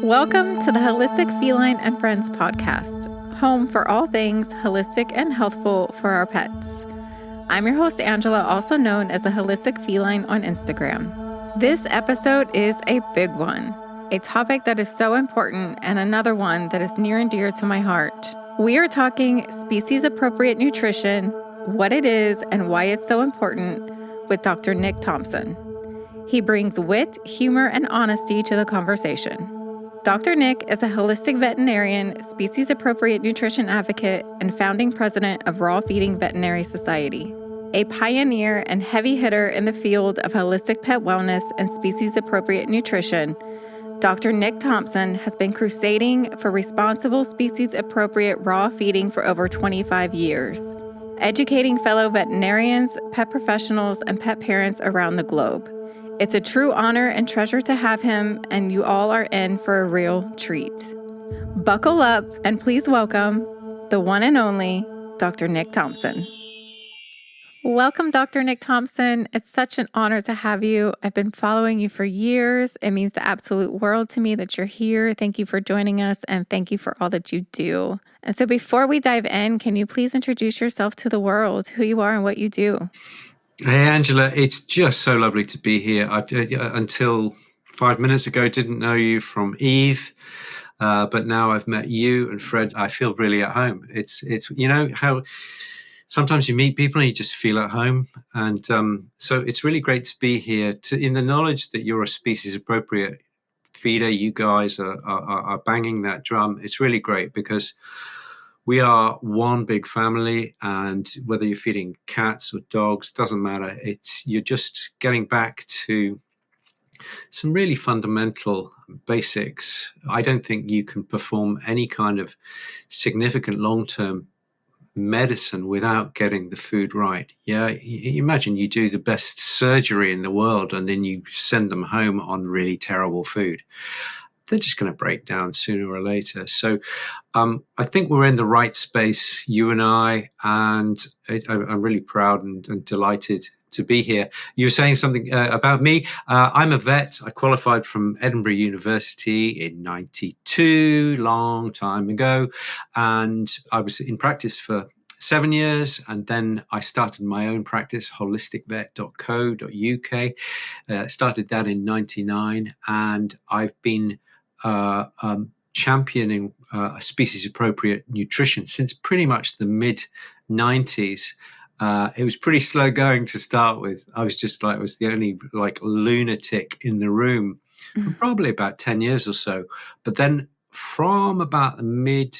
Welcome to the Holistic Feline and Friends podcast, home for all things holistic and healthful for our pets. I'm your host, Angela, also known as the Holistic Feline on Instagram. This episode is a big one, a topic that is so important and another one that is near and dear to my heart. We are talking species-appropriate nutrition, what it is and why it's so important with Dr. Nick Thompson. He brings wit, humor, and honesty to the conversation. Dr. Nick is a holistic veterinarian, species-appropriate nutrition advocate, and founding president of Raw Feeding Veterinary Society. A pioneer and heavy hitter in the field of holistic pet wellness and species-appropriate nutrition, Dr. Nick Thompson has been crusading for responsible species-appropriate raw feeding for over 25 years, educating fellow veterinarians, pet professionals, and pet parents around the globe. It's a true honor and treasure to have him, and you all are in for a real treat. Buckle up and please welcome the one and only Dr. Nick Thompson. Welcome, Dr. Nick Thompson. It's such an honor to have you. I've been following you for years. It means the absolute world to me that you're here. Thank you for joining us, and thank you for all that you do. And so before we dive in, can you please introduce yourself to the world, who you are and what you do? Hey, Angela, it's just so lovely to be here. I until 5 minutes ago didn't know you from Eve, but now I've met you and Fred. I feel really at home. It's you know how sometimes you meet people and you just feel at home, and so it's really great to be here. In the knowledge that you're a species-appropriate feeder, you guys are banging that drum. It's really great because we are one big family, and whether you're feeding cats or dogs, doesn't matter. You're just getting back to some really fundamental basics. I don't think you can perform any kind of significant long-term medicine without getting the food right. Yeah, you imagine you do the best surgery in the world and then you send them home on really terrible food. They're just going to break down sooner or later. So I think we're in the right space, you and I, and I'm really proud and delighted to be here. You were saying something about me. I'm a vet. I qualified from Edinburgh University in 92, long time ago, and I was in practice for 7 years, and then I started my own practice, holisticvet.co.uk. Started that in 99, and I've been championing species-appropriate nutrition since pretty much the mid-90s. It was pretty slow going to start with. I was the only lunatic in the room for probably about 10 years or so. But then from about the mid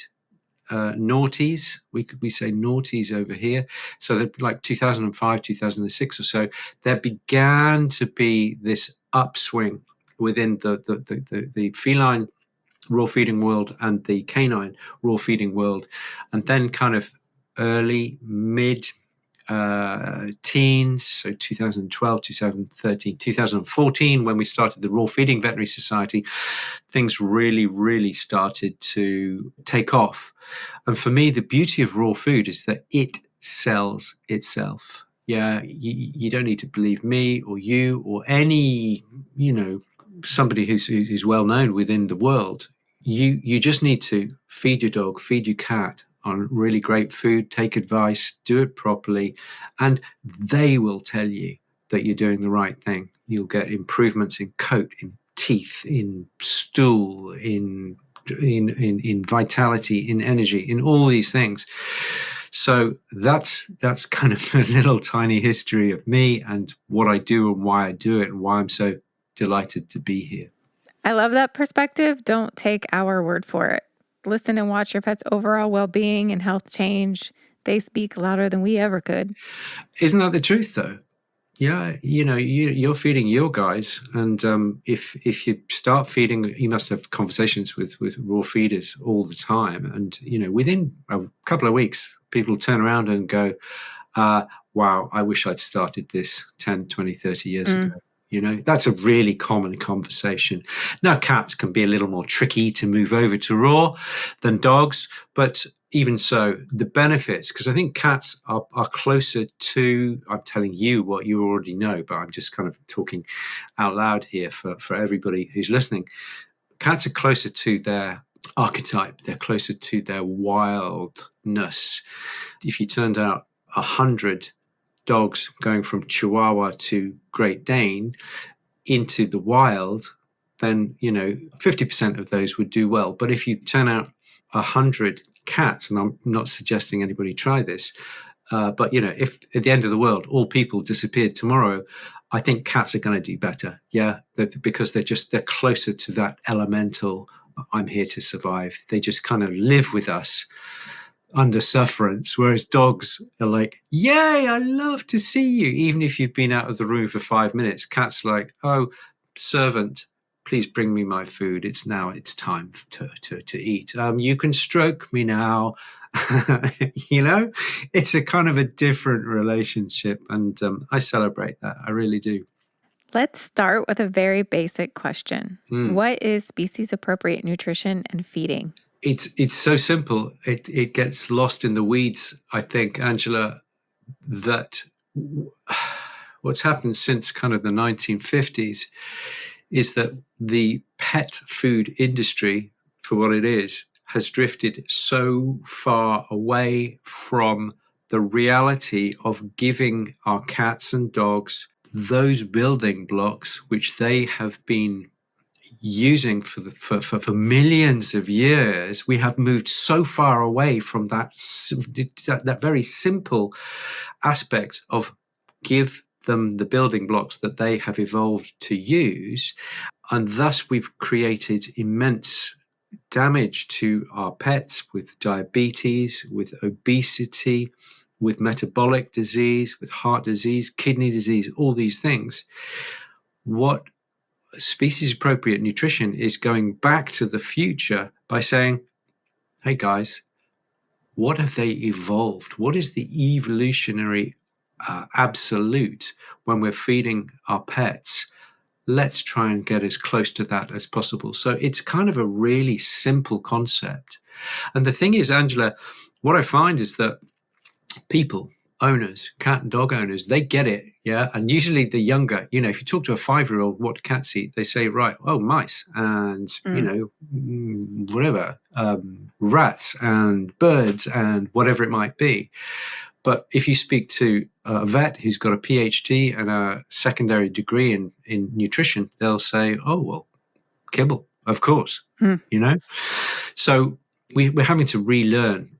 noughties, we say noughties over here, so that like 2005, 2006 or so, there began to be this upswing within the feline raw feeding world and the canine raw feeding world. And then kind of early, mid teens, so 2012, 2013, 2014, when we started the Raw Feeding Veterinary Society, things really, really started to take off. And for me, the beauty of raw food is that it sells itself. Yeah, you don't need to believe me or you or any, somebody who's well known within the world. You just need to feed your dog, feed your cat on really great food, take advice, do it properly, and they will tell you that you're doing the right thing. You'll get improvements in coat, in teeth, in stool, in vitality, in energy, in all these things. So that's kind of a little tiny history of me and what I do and why I do it and why I'm so delighted to be here. I love that perspective. Don't take our word for it. Listen and watch your pet's overall well-being and health change. They speak louder than we ever could. Isn't that the truth, though? Yeah, you're feeding your guys, and if you start feeding, you must have conversations with raw feeders all the time, and within a couple of weeks, people turn around and go, wow, I wish I'd started this 10, 20, 30 years ago. That's a really common conversation. Now, cats can be a little more tricky to move over to raw than dogs, but even so, the benefits, because I think cats are closer to, I'm telling you what you already know, but I'm just kind of talking out loud here for everybody who's listening. cats are closer to their archetype. They're closer to their wildness. If you turned out 100 dogs going from Chihuahua to Great Dane into the wild, then 50% of those would do well. But if you turn out 100 cats, and I'm not suggesting anybody try this, but if at the end of the world all people disappeared tomorrow, I think cats are going to do better. Yeah, because they're closer to that elemental I'm here to survive. They just kind of live with us under sufferance, whereas dogs are like, yay, I love to see you, even if you've been out of the room for 5 minutes. Cats are like, oh, servant, please bring me my food. It's time to eat. You can stroke me now. It's a kind of a different relationship, and I celebrate that. I really do. Let's start with a very basic question. What is species appropriate nutrition and feeding? It's so simple. It gets lost in the weeds, I think, Angela, that what's happened since kind of the 1950s is that the pet food industry, for what it is, has drifted so far away from the reality of giving our cats and dogs those building blocks which they have been using for millions of years. We have moved so far away from that very simple aspect of give them the building blocks that they have evolved to use, and thus we've created immense damage to our pets with diabetes, with obesity, with metabolic disease, with heart disease, kidney disease, all these things. What species appropriate nutrition is going back to the future by saying, hey guys, what have they evolved? What is the evolutionary absolute when we're feeding our pets? Let's try and get as close to that as possible. So it's kind of a really simple concept. And the thing is, Angela, what I find is that people, owners, cat and dog owners, they get it. Yeah. And usually the younger, if you talk to a 5-year-old, what cats eat, they say, right, oh, mice and, whatever, rats and birds and whatever it might be. But if you speak to a vet who's got a PhD and a secondary degree in nutrition, they'll say, oh, well, kibble, of course, So we're having to relearn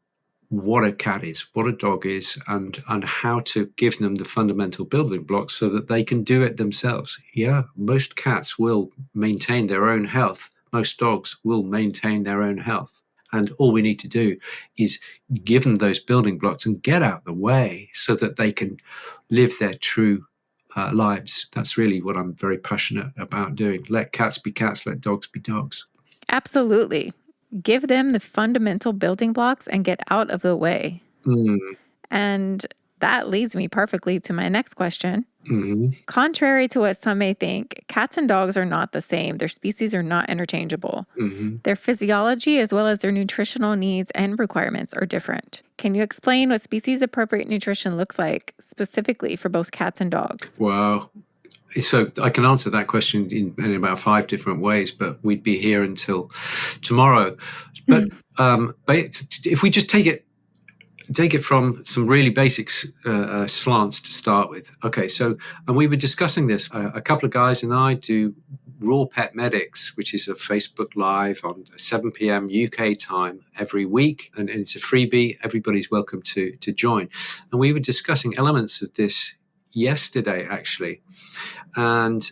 what a cat is, what a dog is, and how to give them the fundamental building blocks so that they can do it themselves. Yeah, most cats will maintain their own health. Most dogs will maintain their own health. And all we need to do is give them those building blocks and get out the way so that they can live their true lives. That's really what I'm very passionate about doing. Let cats be cats, let dogs be dogs. Absolutely. Give them the fundamental building blocks and get out of the way. And that leads me perfectly to my next question. Contrary to what some may think, cats and dogs are not the same. Their species are not interchangeable. Their physiology as well as their nutritional needs and requirements are different. Can you explain what species-appropriate nutrition looks like specifically for both cats and dogs? Wow. So I can answer that question in about 5 different ways, but we'd be here until tomorrow. But if we just take it from some really basic slants to start with. Okay, so, and we were discussing this. A couple of guys and I do Raw Pet Medics, which is a Facebook Live on 7 p.m. UK time every week, and it's a freebie. Everybody's welcome to join. And we were discussing elements of this yesterday, actually. And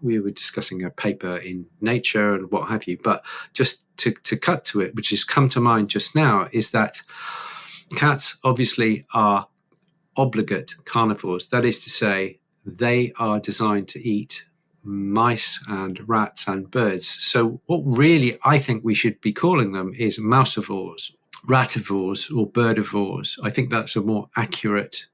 we were discussing a paper in Nature and what have you. But just to cut to it, which has come to mind just now, is that cats obviously are obligate carnivores. That is to say, they are designed to eat mice and rats and birds. So what really I think we should be calling them is mousivores, rativores, or birdivores. I think that's a more accurate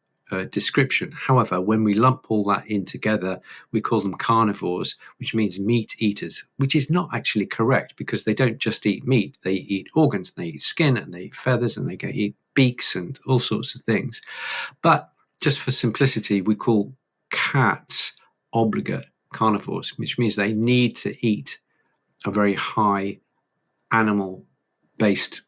description. However, when we lump all that in together, we call them carnivores, which means meat eaters, which is not actually correct because they don't just eat meat. They eat organs, and they eat skin, and they eat feathers, and they eat beaks and all sorts of things. But just for simplicity, we call cats obligate carnivores, which means they need to eat a very high animal-based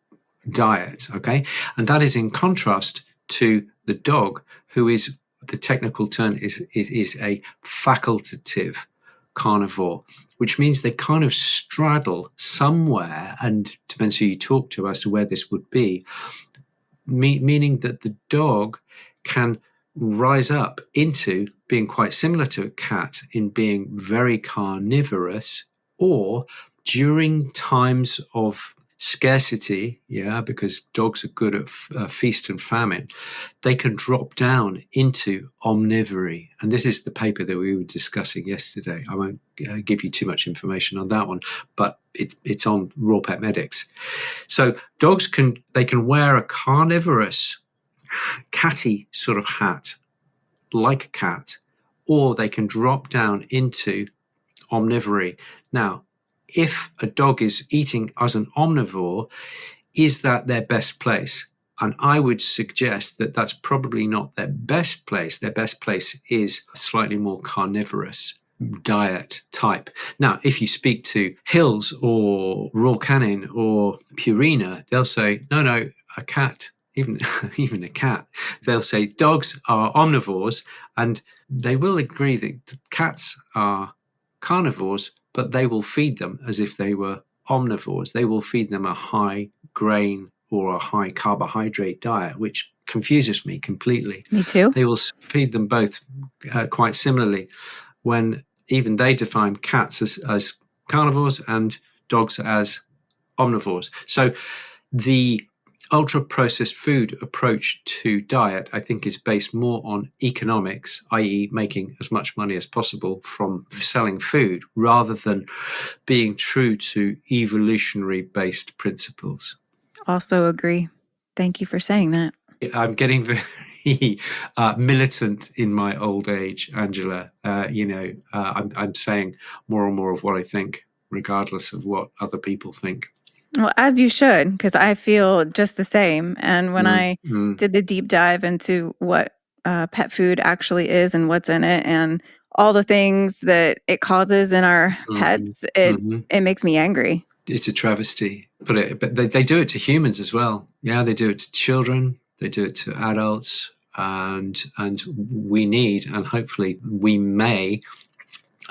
diet, okay? And that is in contrast to the dog, who is, the technical term is a facultative carnivore, which means they kind of straddle somewhere, and depends who you talk to as to where this would be, meaning that the dog can rise up into being quite similar to a cat in being very carnivorous, or during times of scarcity, because dogs are good at feast and famine, they can drop down into omnivory. And this is the paper that we were discussing yesterday. I won't give you too much information on that one, but it's on Raw Pet Medics. So dogs can wear a carnivorous, catty sort of hat, like a cat, or they can drop down into omnivory. Now, if a dog is eating as an omnivore, is that their best place? And I would suggest that that's probably not their best place. Their best place is a slightly more carnivorous diet type. Now, if you speak to Hills or Royal Canin or Purina, they'll say, no, a cat, even a cat, they'll say dogs are omnivores, and they will agree that cats are carnivores, but they will feed them as if they were omnivores. They will feed them a high grain or a high carbohydrate diet, which confuses me completely. Me too. They will feed them both quite similarly, when even they define cats as carnivores and dogs as omnivores. So the ultra-processed food approach to diet, I think, is based more on economics, i.e. making as much money as possible from selling food, rather than being true to evolutionary-based principles. Also agree. Thank you for saying that. I'm getting very militant in my old age, Angela. I'm saying more and more of what I think, regardless of what other people think. Well, as you should, because I feel just the same. And when I did the deep dive into what pet food actually is and what's in it and all the things that it causes in our pets, it makes me angry. It's a travesty. But they do it to humans as well. Yeah, they do it to children. They do it to adults. And we need, and hopefully we may,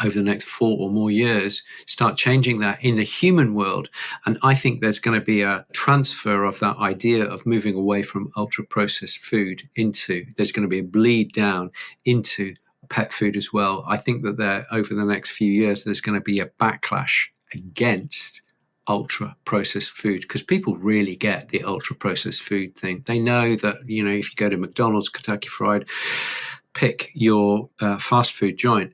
over the next 4 or more years, start changing that in the human world. And I think there's going to be a transfer of that idea of moving away from ultra-processed food there's going to be a bleed down into pet food as well. I think that over the next few years, there's going to be a backlash against ultra-processed food, because people really get the ultra-processed food thing. They know that, if you go to McDonald's, Kentucky Fried, pick your fast food joint,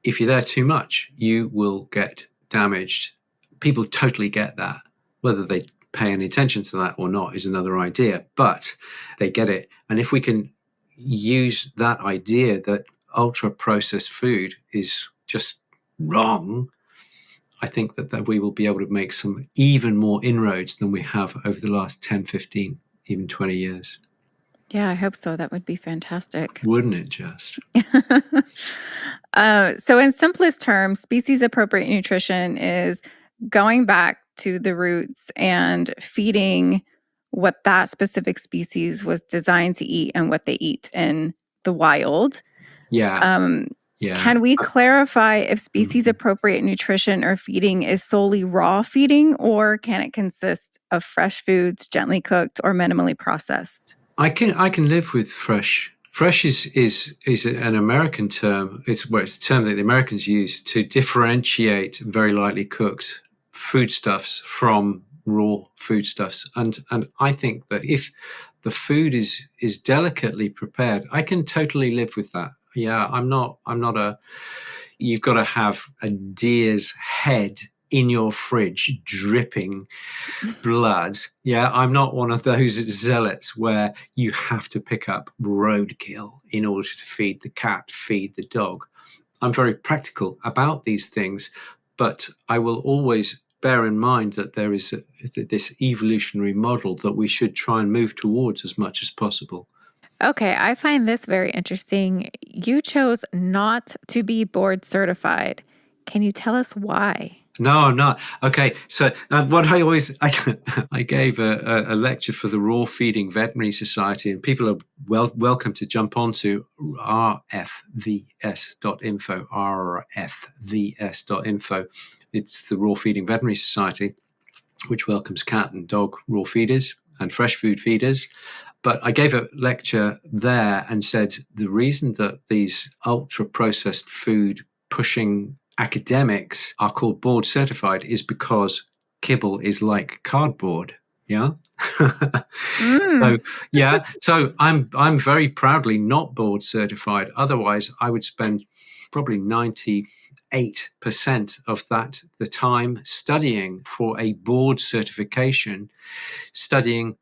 if you're there too much, you will get damaged. People totally get that. Whether they pay any attention to that or not is another idea, but they get it. And if we can use that idea that ultra-processed food is just wrong, I think that we will be able to make some even more inroads than we have over the last 10, 15, even 20 years. Yeah, I hope so. That would be fantastic. Wouldn't it just? So in simplest terms, species-appropriate nutrition is going back to the roots and feeding what that specific species was designed to eat and what they eat in the wild. Yeah. Can we clarify if species-appropriate nutrition or feeding is solely raw feeding, or can it consist of fresh foods, gently cooked, or minimally processed? I can live with fresh. Fresh is an American term. It's a term that the Americans use to differentiate very lightly cooked foodstuffs from raw foodstuffs. And I think that if the food is delicately prepared, I can totally live with that. Yeah, I'm not you've got to have a deer's head in your fridge dripping blood. Yeah, I'm not one of those zealots where you have to pick up roadkill in order to feed the cat, feed the dog. I'm very practical about these things, but I will always bear in mind that there is this evolutionary model that we should try and move towards as much as possible. Okay, I find this very interesting. You chose not to be board certified. Can you tell us why? No, I'm not. Okay, so what I gave a lecture for the Raw Feeding Veterinary Society, and people are welcome to jump onto rfvs.info, rfvs.info. It's the Raw Feeding Veterinary Society, which welcomes cat and dog raw feeders and fresh food feeders. But I gave a lecture there and said the reason that these ultra processed food pushing academics are called board certified is because kibble is like cardboard. Yeah. So Mm. yeah. So I'm very proudly not board certified. Otherwise, I would spend probably 98% of the time studying for a board certification, studying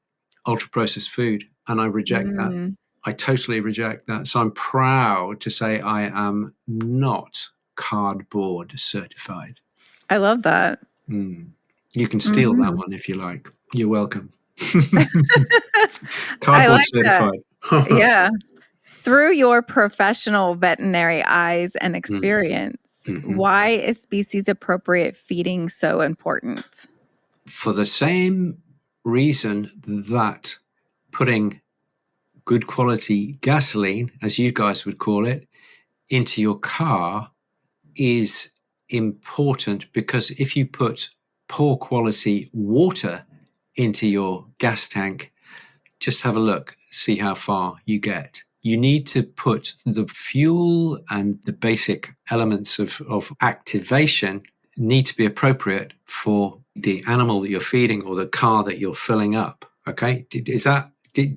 ultra processed food, and I reject that. Mm. I totally reject that. So I'm proud to say I am not cardboard certified. I love that. Mm. You can steal that Mhm. one if you like. You're welcome. I Cardboard like that. certified. Yeah. Through your professional veterinary eyes and Mm. experience, Mhm. why is species appropriate feeding so important? For the same reason that putting good quality gasoline, as you guys would call it, into your car is important, because if you put poor quality water into your gas tank, just have a look, see how far you get. You need to put the fuel and the basic elements of activation need to be appropriate for the animal that you're feeding or the car that you're filling up. Okay. Do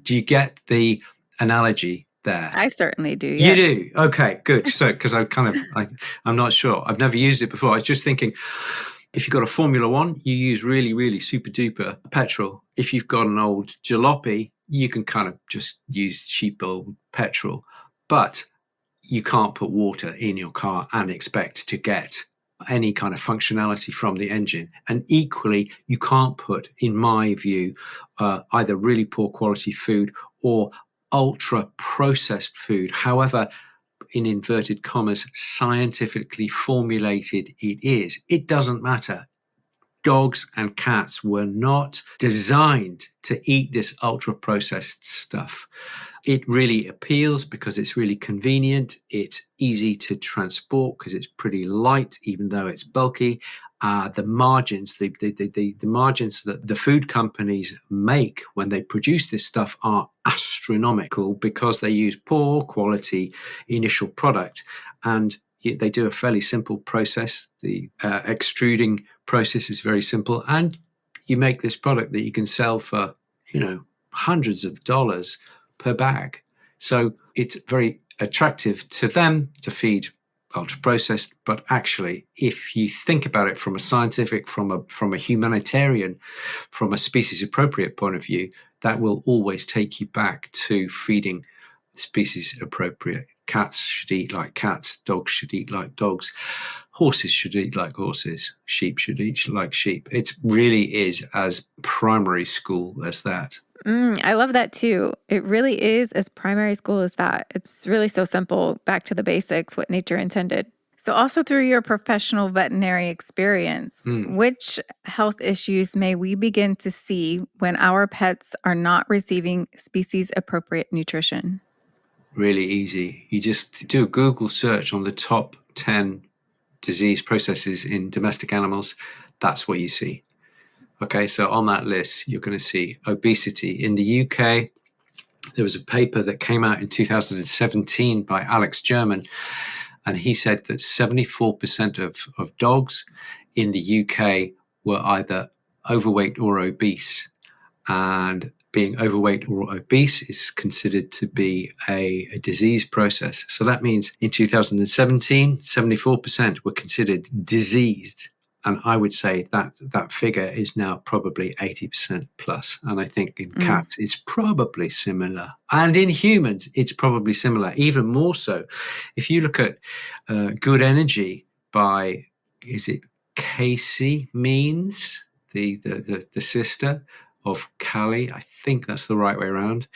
you get the analogy there? I certainly do, You yes. do? Okay, good. So, because I'm not sure. I've never used it before. I was just thinking, if you've got a Formula One, you use really, really super duper petrol. If you've got an old jalopy, you can kind of just use cheap old petrol. But you can't put water in your car and expect to get any kind of functionality from the engine. And equally, you can't put, in my view, either really poor quality food or ultra processed food, however, in inverted commas, scientifically formulated it is. It doesn't matter. Dogs and cats were not designed to eat this ultra processed stuff. It really appeals because it's really convenient. It's easy to transport because it's pretty light, even though it's bulky. The margins, the margins that the food companies make when they produce this stuff are astronomical because they use poor quality initial product, and they do a fairly simple process. The extruding process is very simple, and you make this product that you can sell for, hundreds of dollars per bag. So it's very attractive to them to feed ultra processed, but actually, if you think about it from a scientific, from a humanitarian, from a species appropriate point of view, that will always take you back to feeding species appropriate. Cats should eat like cats, dogs should eat like dogs, horses should eat like horses, sheep should eat like sheep. It really is as primary school as that. I love that too. It really is as primary school as that. It's really so simple, back to the basics, what nature intended. So, also through your professional veterinary experience, which health issues may we begin to see when our pets are not receiving species appropriate nutrition? Really easy. You just do a Google search on the top 10 disease processes in domestic animals. That's what you see. Okay, so on that list, you're going to see obesity. In the UK, there was a paper that came out in 2017 by Alex German, and he said that 74% of dogs in the UK were either overweight or obese. And being overweight or obese is considered to be a disease process. So that means in 2017, 74% were considered diseased. And I would say that figure is now probably 80% plus. And I think in Mm. cats, it's probably similar. And in humans, it's probably similar, even more so. If you look at Good Energy by, is it Casey Means, the sister of Callie? I think that's the right way around.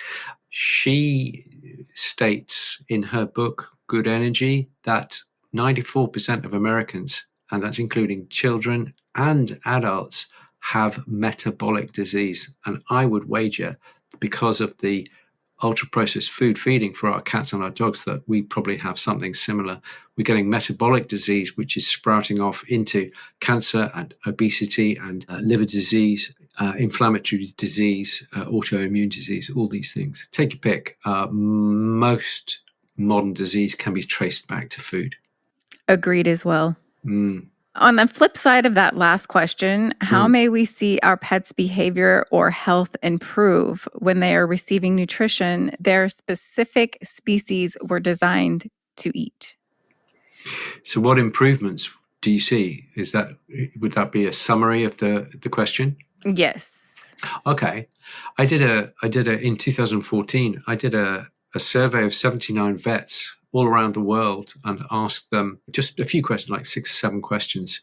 She states in her book, Good Energy, that 94% of Americans and that's including children and adults, have metabolic disease. And I would wager, because of the ultra-processed food feeding for our cats and our dogs, that we probably have something similar. We're getting metabolic disease, which is sprouting off into cancer and obesity and liver disease, inflammatory disease, autoimmune disease, all these things. Take your pick. Most modern disease can be traced back to food. Agreed as well. On the flip side of that last question, how may we see our pets' behavior or health improve when they are receiving nutrition their specific species were designed to eat? So what improvements do you see? Would that be a summary of the question? Yes. Okay. In 2014, I did a survey of 79 vets all around the world and asked them just a few questions, like 6 or 7 questions.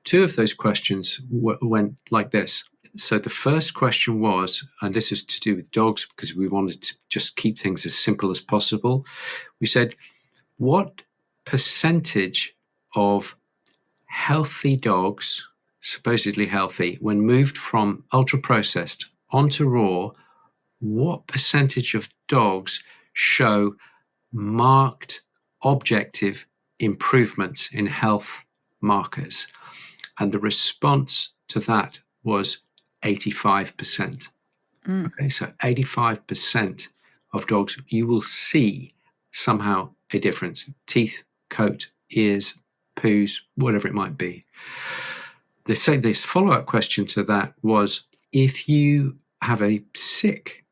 2 of those questions went like this. So the first question was, and this is to do with dogs because we wanted to just keep things as simple as possible. We said, what percentage of healthy dogs, supposedly healthy, when moved from ultra-processed onto raw, what percentage of dogs show marked objective improvements in health markers? And the response to that was 85%. Okay, so 85% of dogs, you will see somehow a difference. Teeth, coat, ears, poos, whatever it might be. This follow-up question to that was, if you have a sick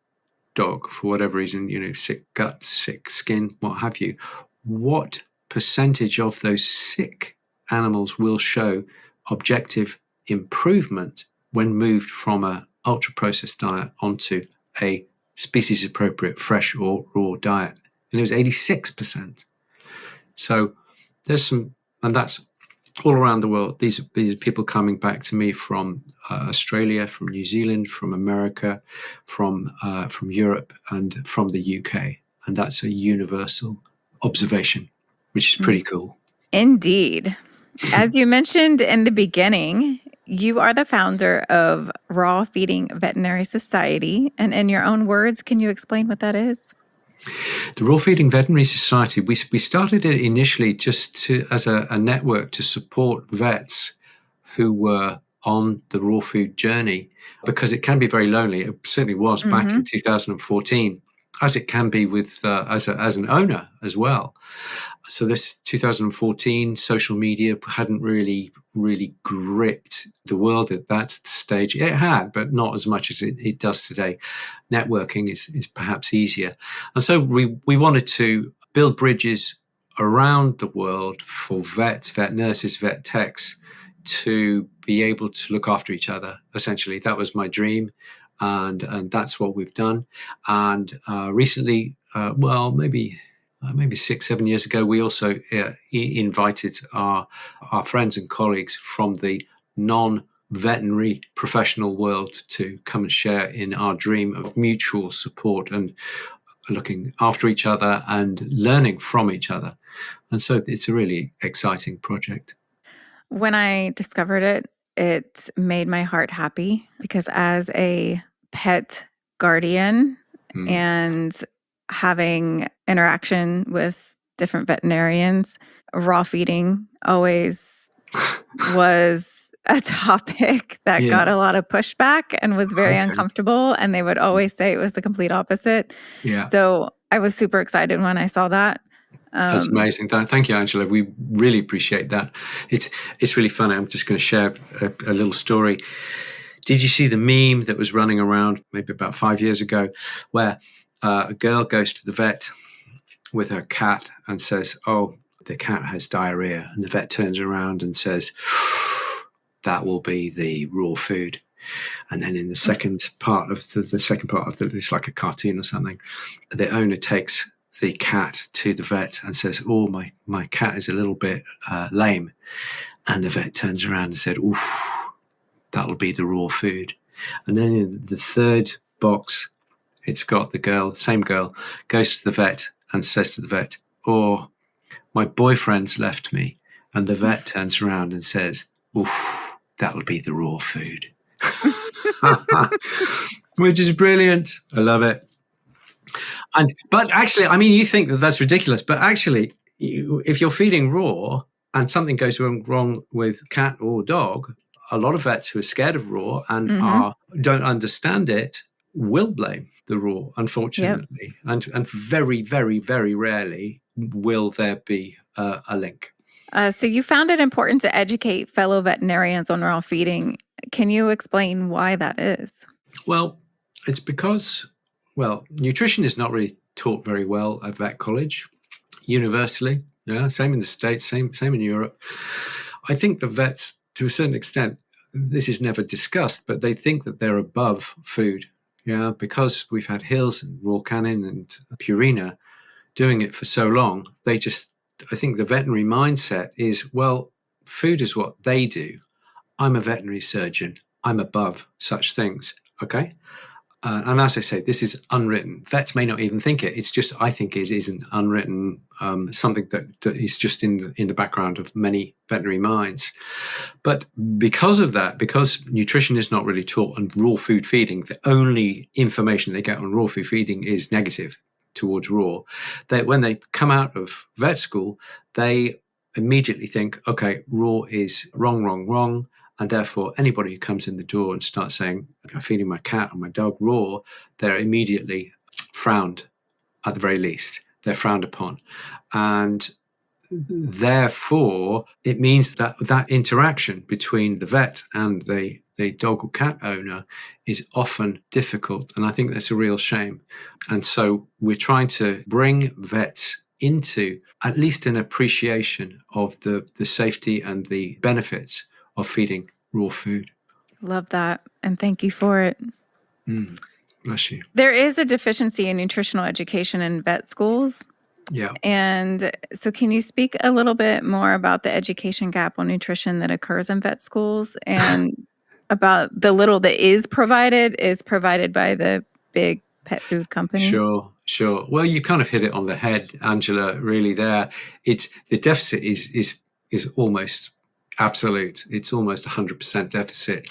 dog for whatever reason, sick gut, sick skin, what have you, what percentage of those sick animals will show objective improvement when moved from a ultra-processed diet onto a species-appropriate fresh or raw diet? And it was 86%. So there's some, and that's all around the world. These are people coming back to me from Australia, from New Zealand, from America, from Europe, and from the UK. And that's a universal observation, which is pretty cool. Indeed. As you mentioned in the beginning, you are the founder of Raw Feeding Veterinary Society. And in your own words, can you explain what that is? The Raw Feeding Veterinary Society, we started it initially just as a network to support vets who were on the raw food journey, because it can be very lonely. It certainly was back in 2014, as it can be with as an owner as well. So this 2014, social media hadn't really gripped the world at that stage. It had, but not as much as it does today. Networking is perhaps easier. And so we wanted to build bridges around the world for vets, vet nurses, vet techs to be able to look after each other. Essentially, that was my dream. And that's what we've done. And recently, maybe 6-7 years ago, we also invited our friends and colleagues from the non-veterinary professional world to come and share in our dream of mutual support and looking after each other and learning from each other. And so it's a really exciting project. When I discovered it, it made my heart happy, because as a pet guardian and having interaction with different veterinarians, raw feeding always was a topic that got a lot of pushback and was very uncomfortable. And they would always say it was the complete opposite. Yeah. So I was super excited when I saw that. That's amazing. Thank you, Angela. We really appreciate that. It's really fun. I'm just going to share a little story. Did you see the meme that was running around maybe about 5 years ago, where a girl goes to the vet with her cat and says, "Oh, the cat has diarrhea," and the vet turns around and says, "That will be the raw food." And then in the second part of it's like a cartoon or something, the owner takes the cat to the vet and says, "Oh, my cat is a little bit lame," and the vet turns around and said, "Oof, that'll be the raw food." And then in the third box, it's got the same girl, goes to the vet and says to the vet, "Oh, my boyfriend's left me, And the vet turns around and says, "Oof, that'll be the raw food." Which is brilliant. I love it. But actually, I mean, you think that that's ridiculous, but actually, if you're feeding raw and something goes wrong with cat or dog, a lot of vets who are scared of raw and don't understand it will blame the raw, unfortunately. Yep. And very, very, very rarely will there be a link. So you found it important to educate fellow veterinarians on raw feeding. Can you explain why that is? Well, it's because, nutrition is not really taught very well at vet college, universally. Yeah, same in the States, same in Europe. I think the vets, to a certain extent, this is never discussed, but they think that they're above food. Yeah, because we've had Hills and Raw Canin and Purina doing it for so long, I think the veterinary mindset is, well, food is what they do. I'm a veterinary surgeon. I'm above such things. Okay. And as I say, this is unwritten. Vets may not even think it. It's just, I think it is an unwritten something that is just in the background of many veterinary minds. But because of that, because nutrition is not really taught and raw food feeding, the only information they get on raw food feeding is negative towards raw. When they come out of vet school, they immediately think, okay, raw is wrong. And therefore, anybody who comes in the door and starts saying, I'm feeding my cat or my dog raw, they're immediately frowned, at the very least. They're frowned upon. And therefore, it means that that interaction between the vet and the dog or cat owner is often difficult. And I think that's a real shame. And so we're trying to bring vets into at least an appreciation of the safety and the benefits of feeding raw food. Love that. And thank you for it. Bless you. There is a deficiency in nutritional education in vet schools. Yeah. And so can you speak a little bit more about the education gap on nutrition that occurs in vet schools and about the little that is provided by the big pet food company? Sure. Well, you kind of hit it on the head, Angela, really there. The deficit is almost absolute. It's almost 100% deficit.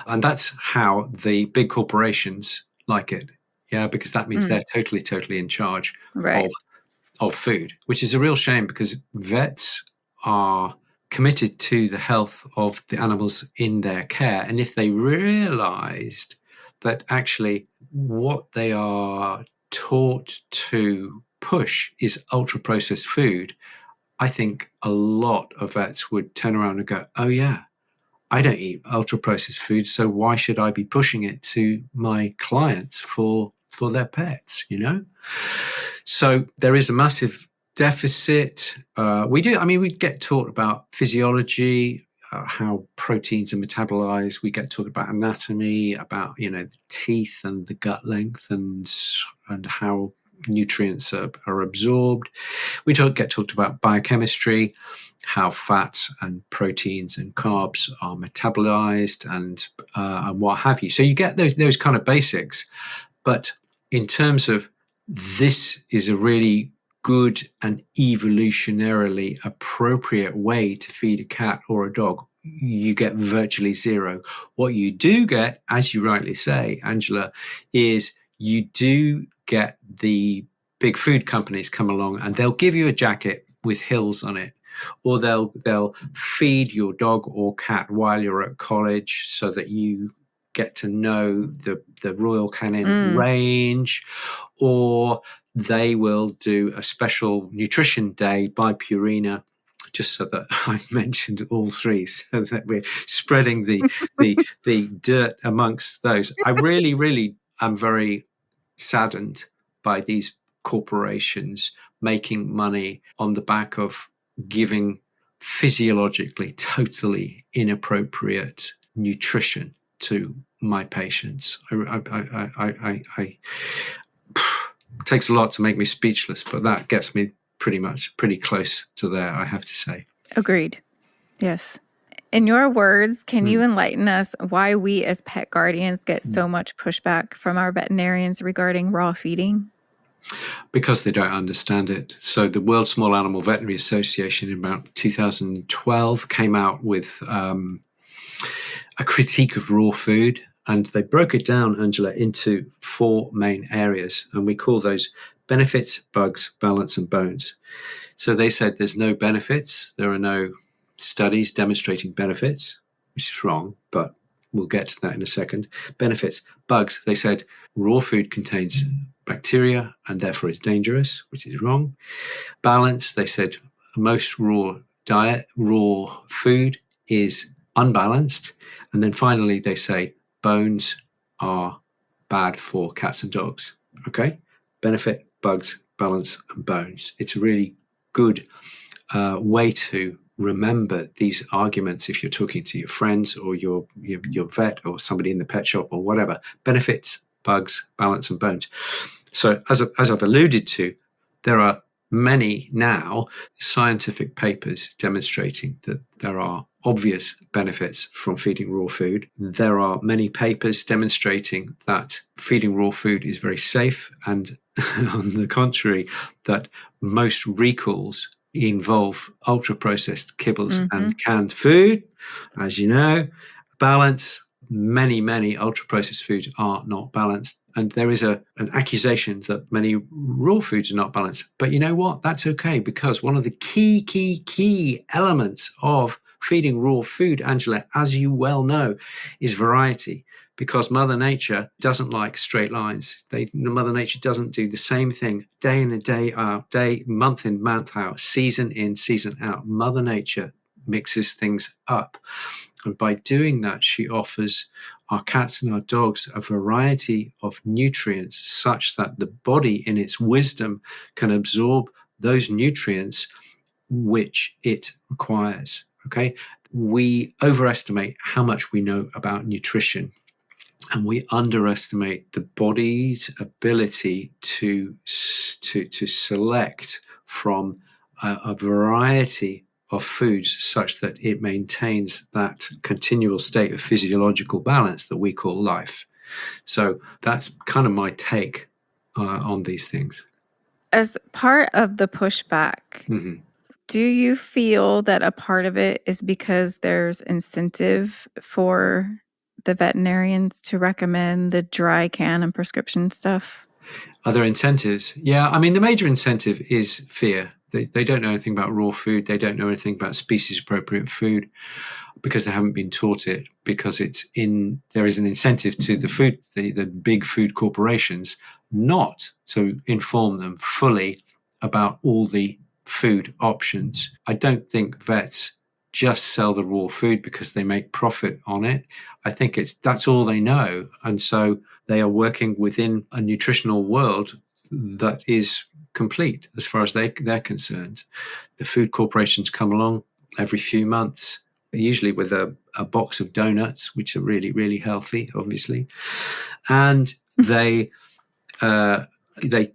And that's how the big corporations like it. Yeah, because that means they're totally in charge of food, which is a real shame because vets are committed to the health of the animals in their care. And if they realized that actually what they are taught to push is ultra-processed food, I think a lot of vets would turn around and go, oh yeah, I don't eat ultra-processed food, so why should I be pushing it to my clients for their pets, So there is a massive deficit. We get taught about physiology, how proteins are metabolized. We get taught about anatomy, about, the teeth and the gut length and how nutrients are absorbed. We get talked about biochemistry, how fats and proteins and carbs are metabolized and what have you. So you get those kind of basics. But in terms of this is a really good and evolutionarily appropriate way to feed a cat or a dog, you get virtually zero. What you do get, as you rightly say, Angela, is you do get the big food companies come along and they'll give you a jacket with Hills on it, or they'll feed your dog or cat while you're at college so that you get to know the Royal Canin range, or they will do a special nutrition day by Purina, just so that I've mentioned all three, so that we're spreading the dirt amongst those. I really am very saddened by these corporations making money on the back of giving physiologically totally inappropriate nutrition to my patients. It takes a lot to make me speechless, but that gets me pretty close to there, I have to say. Agreed. Yes. In your words, can you enlighten us why we as pet guardians get so much pushback from our veterinarians regarding raw feeding? Because they don't understand it. So the World Small Animal Veterinary Association in about 2012 came out with a critique of raw food, and they broke it down, Angela, into 4 main areas, and we call those benefits, bugs, balance, and bones. So they said there's no benefits, there are no studies demonstrating benefits, which is wrong, but we'll get to that in a second. Benefits, bugs, they said raw food contains bacteria and therefore is dangerous, which is wrong. Balance, they said most raw food is unbalanced. And then finally, they say bones are bad for cats and dogs. Okay? Benefit, bugs, balance, and bones. It's a really good way to remember these arguments if you're talking to your friends or your vet or somebody in the pet shop or whatever. Benefits, bugs, balance, and bones. So as I've alluded to, there are many now scientific papers demonstrating that there are obvious benefits from feeding raw food. There are many papers demonstrating that feeding raw food is very safe, and on the contrary, that most recalls involve ultra-processed kibbles and canned food. As you know, balance, many ultra-processed foods are not balanced. And there is an accusation that many raw foods are not balanced. But you know what? That's okay, because one of the key elements of feeding raw food, Angela, as you well know, is variety. Because Mother Nature doesn't like straight lines. Mother Nature doesn't do the same thing day in and day out, month in, month out, season in, season out. Mother Nature mixes things up. And by doing that, she offers our cats and our dogs a variety of nutrients such that the body in its wisdom can absorb those nutrients which it requires. Okay? We overestimate how much we know about nutrition, and we underestimate the body's ability to select from a variety of foods such that it maintains that continual state of physiological balance that we call life. So that's kind of my take on these things. As part of the pushback, do you feel that a part of it is because there's incentive for the veterinarians to recommend the dry can and prescription stuff? Are there incentives? Yeah, I mean, the major incentive is fear. They don't know anything about raw food. They don't know anything about species-appropriate food because they haven't been taught it, because there is an incentive to the big food corporations not to inform them fully about all the food options. I don't think vets just sell the raw food because they make profit on it. I think that's all they know. And so they are working within a nutritional world that is complete as far as they're concerned. The food corporations come along every few months, usually with a box of donuts, which are really, really healthy, obviously. And they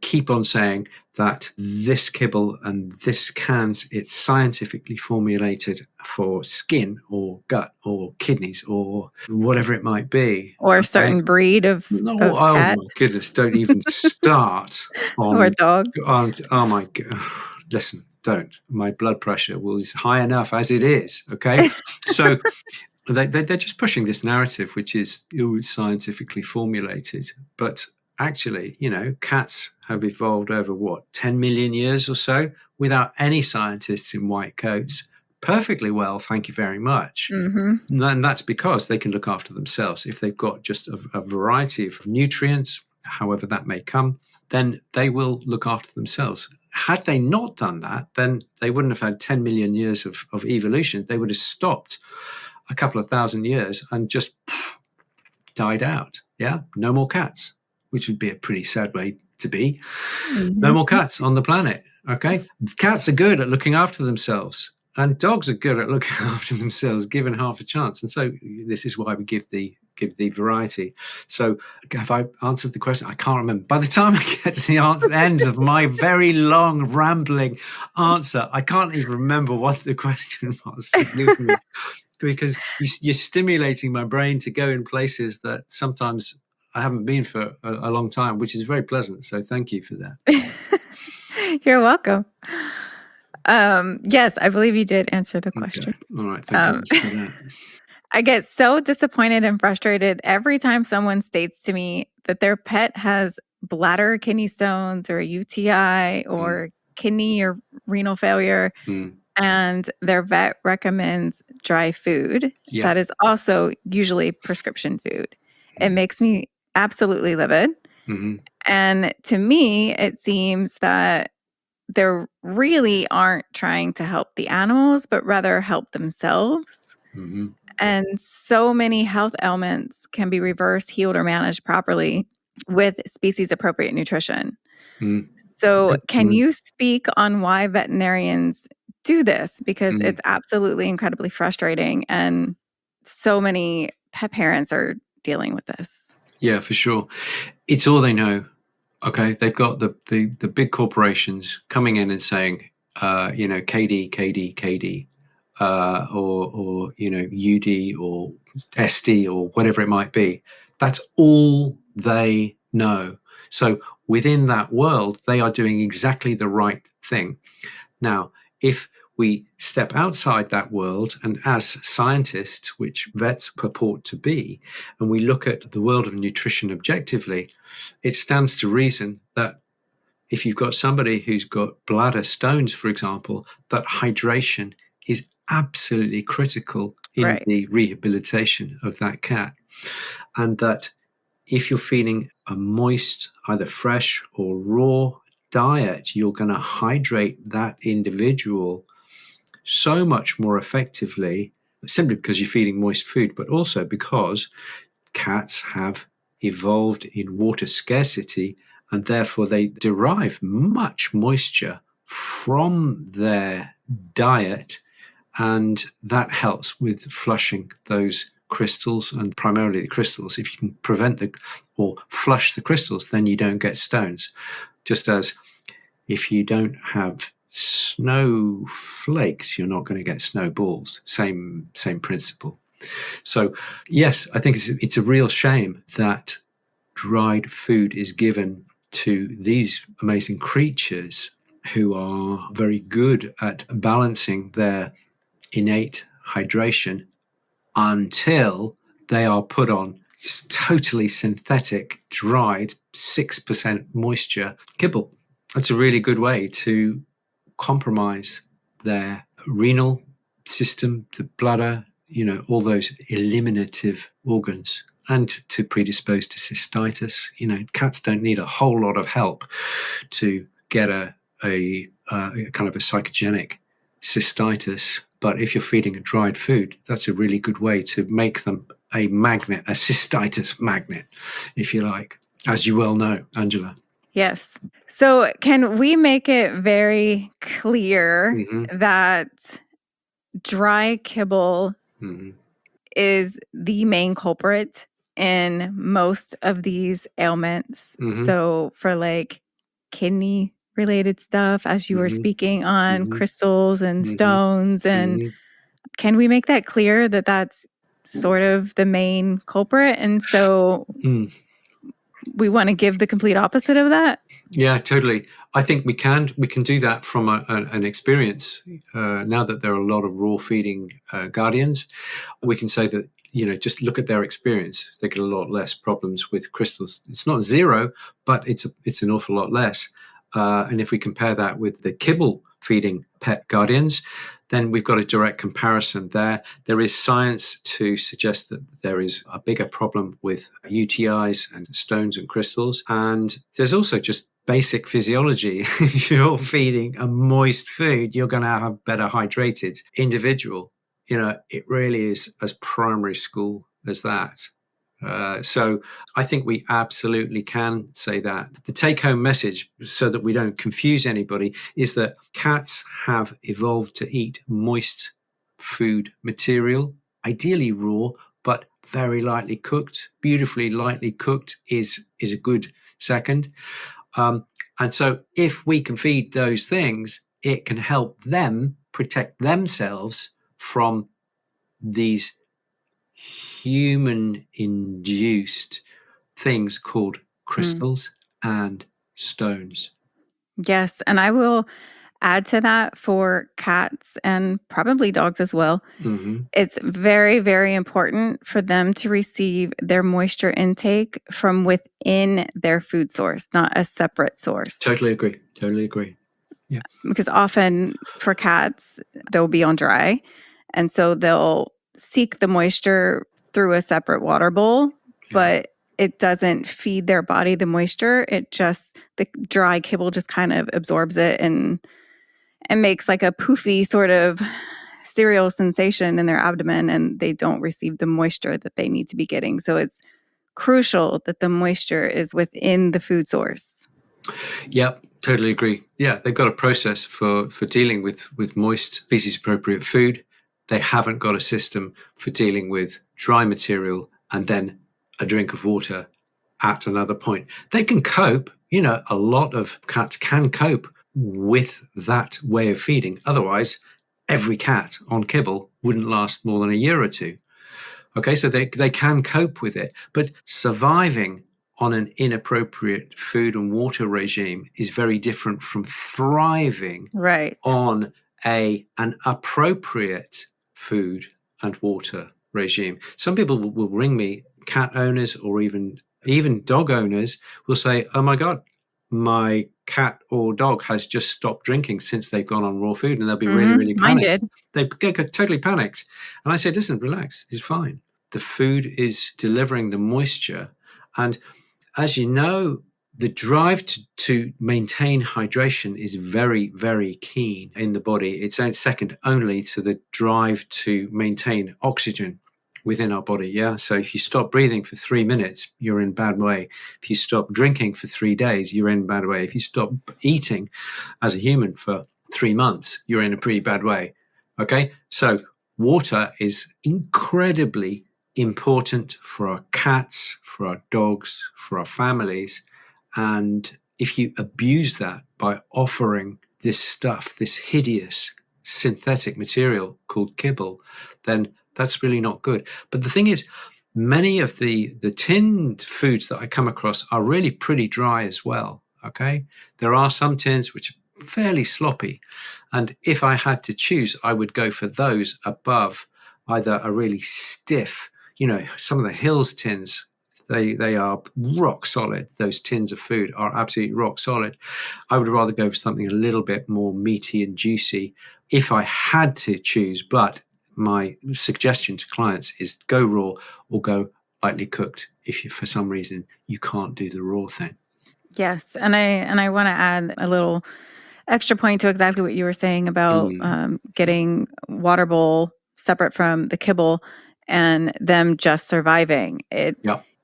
keep on saying that this kibble and this cans, it's scientifically formulated for skin or gut or kidneys or whatever it might be. Or a certain breed of oh cat. My goodness, don't even start on or dog. Oh my god, listen, don't. My blood pressure is high enough as it is. Okay. So they're just pushing this narrative, which is scientifically formulated, but actually, cats have evolved over 10 million years or so without any scientists in white coats. Perfectly well, thank you very much. And that's because they can look after themselves. If they've got just a variety of nutrients, however that may come, then they will look after themselves. Had they not done that, then they wouldn't have had 10 million years of evolution. They would have stopped a couple of thousand years and just died out. Yeah, no more cats, which would be a pretty sad way to be. No more cats on the planet. Okay, cats are good at looking after themselves, and dogs are good at looking after themselves, given half a chance. And so this is why we give the variety. So have I answered the question? I can't remember. By the time I get to the end of my very long rambling answer, I can't even remember what the question was. Forgive me. Because you're stimulating my brain to go in places that sometimes I haven't been for a long time, which is very pleasant. So thank you for that. You're welcome. Yes, I believe you did answer the question. Okay. All right. Thank goodness for that. I get so disappointed and frustrated every time someone states to me that their pet has bladder kidney stones or a UTI or kidney or renal failure, and their vet recommends dry food. Yeah. That is also usually prescription food. It makes me absolutely livid. And to me, it seems that they really aren't trying to help the animals, but rather help themselves. And so many health ailments can be reversed, healed, or managed properly with species-appropriate nutrition. So can you speak on why veterinarians do this? Because it's absolutely incredibly frustrating, and so many pet parents are dealing with this. Yeah, for sure. It's all they know. Okay, they've got the big corporations coming in and saying, KD, KD, KD, or UD or SD or whatever it might be. That's all they know. So within that world, they are doing exactly the right thing. Now, if we step outside that world and as scientists, which vets purport to be, and we look at the world of nutrition objectively, it stands to reason that if you've got somebody who's got bladder stones, for example, that hydration is absolutely critical in the rehabilitation of that cat. And that if you're feeding a moist, either fresh or raw diet, you're going to hydrate that individual so much more effectively, simply because you're feeding moist food, but also because cats have evolved in water scarcity, and therefore they derive much moisture from their diet, and that helps with flushing those crystals, and primarily the crystals. If you can prevent or flush the crystals, then you don't get stones. Just as if you don't have snowflakes, you're not going to get snowballs. Same principle. So yes, I think it's a real shame that dried food is given to these amazing creatures who are very good at balancing their innate hydration until they are put on totally synthetic, dried 6% moisture kibble. That's a really good way to compromise their renal system, the bladder, all those eliminative organs, and to predispose to cystitis. Cats don't need a whole lot of help to get a kind of a psychogenic cystitis. But if you're feeding a dried food, that's a really good way to make them a magnet, a cystitis magnet, if you like, as you well know, Angela. Yes. So can we make it very clear that dry kibble is the main culprit in most of these ailments? So for like kidney related stuff, as you were speaking on, crystals and stones, and can we make that clear that that's sort of the main culprit? And so we want to give the complete opposite of that? Yeah, totally. I think we can do that from an experience. Now that there are a lot of raw feeding guardians, we can say that, just look at their experience. They get a lot less problems with crystals. It's not zero, but it's an awful lot less. And if we compare that with the kibble feeding pet guardians, then we've got a direct comparison there. There is science to suggest that there is a bigger problem with UTIs and stones and crystals. And there's also just basic physiology. If you're feeding a moist food, you're going to have a better hydrated individual. It really is as primary school as that. So I think we absolutely can say that. The take-home message, so that we don't confuse anybody, is that cats have evolved to eat moist food material, ideally raw, but very lightly cooked. Beautifully lightly cooked is a good second. And so if we can feed those things, it can help them protect themselves from these human-induced things called Mm. crystals and stones. Yes. And I will add to that for cats and probably dogs as well. Hmm. It's very, very important for them to receive their moisture intake from within their food source, not a separate source. Totally agree. Totally agree. Yeah. Because often for cats, they'll be on dry. And so they'll seek the moisture through a separate water bowl, Yeah. but it doesn't feed their body the moisture. The dry kibble just kind of absorbs it and makes like a poofy sort of cereal sensation in their abdomen, and they don't receive the moisture that they need to be getting. So it's crucial that the moisture is within the food source. Yep, totally agree. Yeah, they've got a process for dealing with moist, species appropriate food. They haven't got a system for dealing with dry material and then a drink of water at another point. They can cope. A lot of cats can cope with that way of feeding. Otherwise, every cat on kibble wouldn't last more than a year or two. Okay, so they can cope with it. But surviving on an inappropriate food and water regime is very different from thriving Right. on an appropriate food and water regime. Some people will ring me, cat owners or even dog owners will say, "Oh my God, my cat or dog has just stopped drinking since they've gone on raw food," and they'll be really, really Mine panicked. did. They get totally panicked. And I say, "Listen, relax, it's fine. The food is delivering the moisture." And as you know, the drive to maintain hydration is very, very keen in the body. It's second only to the drive to maintain oxygen within our body. Yeah. So if you stop breathing for 3 minutes, you're in bad way. If you stop drinking for 3 days, you're in bad way. If you stop eating as a human for 3 months, you're in a pretty bad way. Okay. So water is incredibly important for our cats, for our dogs, for our families. And if you abuse that by offering this stuff, this hideous synthetic material called kibble, then that's really not good. But the thing is, many of the tinned foods that I come across are really pretty dry as well. Okay. There are some tins which are fairly sloppy. And if I had to choose, I would go for those above either a really stiff, some of the Hills tins, they are rock solid. Those tins of food are absolutely rock solid. I would rather go for something a little bit more meaty and juicy if I had to choose. But my suggestion to clients is go raw or go lightly cooked if for some reason you can't do the raw thing. Yes. And I want to add a little extra point to exactly what you were saying about getting water bowl separate from the kibble and them just surviving.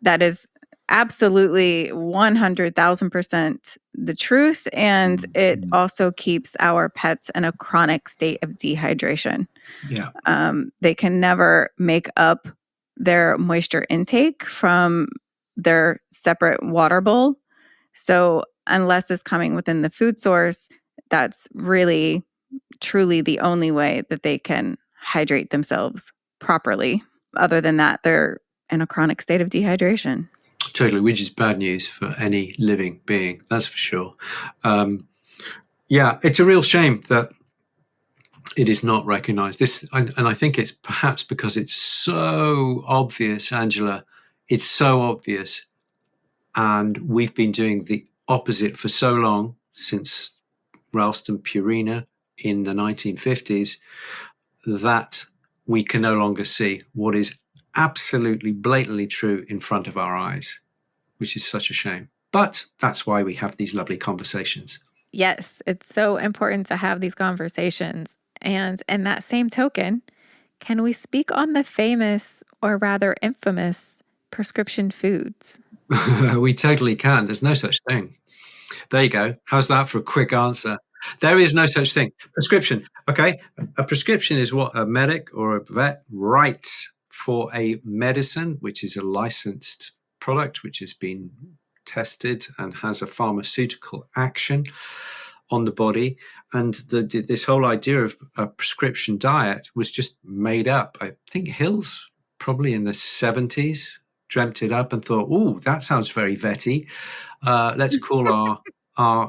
That is absolutely 100,000% the truth. And it also keeps our pets in a chronic state of dehydration. Yeah. They can never make up their moisture intake from their separate water bowl. So unless it's coming within the food source, that's really, truly the only way that they can hydrate themselves properly. Other than that, they're in a chronic state of dehydration. Totally, which is bad news for any living being, that's for sure. Yeah, it's a real shame that it is not recognized. And I think it's perhaps because it's so obvious, Angela. It's so obvious. And we've been doing the opposite for so long, since Ralston Purina in the 1950s, that we can no longer see what is absolutely blatantly true in front of our eyes, which is such a shame. But that's why we have these lovely conversations. Yes, it's so important to have these conversations. And in that same token, can we speak on the famous, or rather infamous, prescription foods? We totally can. There's no such thing. There you go. How's that for a quick answer? There is no such thing. Prescription. Okay. A prescription is what a medic or a vet writes for a medicine, which is a licensed product, which has been tested and has a pharmaceutical action on the body. And this whole idea of a prescription diet was just made up. I think Hills probably in the 70s dreamt it up and thought, "Oh, that sounds very vetty. Let's call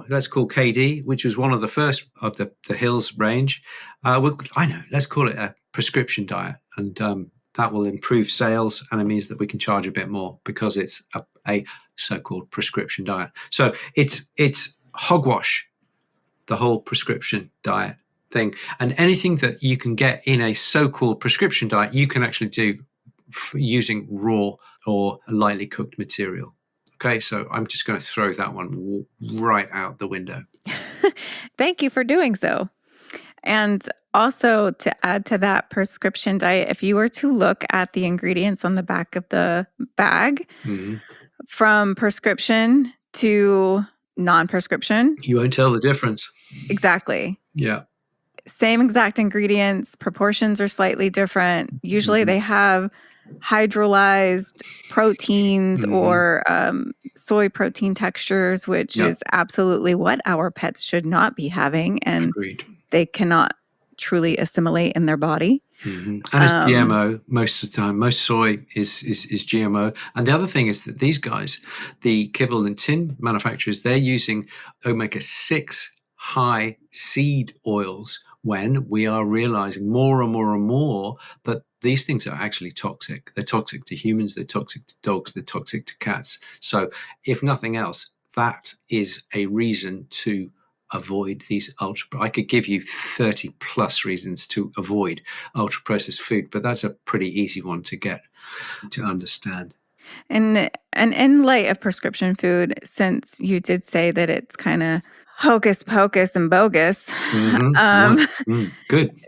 let's call KD, which was one of the first of the Hills range. I know, let's call it a prescription diet, and that will improve sales, and it means that we can charge a bit more because it's a so-called prescription diet. So it's hogwash, the whole prescription diet thing, and anything that you can get in a so-called prescription diet, you can actually do using raw or lightly cooked material. Okay, so I'm just going to throw that one right out the window. Thank you for doing so. And also, to add to that prescription diet, if you were to look at the ingredients on the back of the bag, from prescription to non-prescription, you won't tell the difference. Exactly. Yeah. Same exact ingredients, proportions are slightly different. Usually they have hydrolyzed proteins or soy protein textures, which is absolutely what our pets should not be having. And Agreed. They cannot truly assimilate in their body. And it's GMO most of the time. Most soy is GMO. And the other thing is that these guys, the kibble and tin manufacturers, they're using omega-6 high seed oils when we are realizing more and more and more that these things are actually toxic. They're toxic to humans, they're toxic to dogs, they're toxic to cats. So if nothing else, that is a reason to avoid these I could give you 30 plus reasons to avoid ultra processed food, but that's a pretty easy one to get to understand. And in light of prescription food, since you did say that it's kind of hocus pocus and bogus. Good.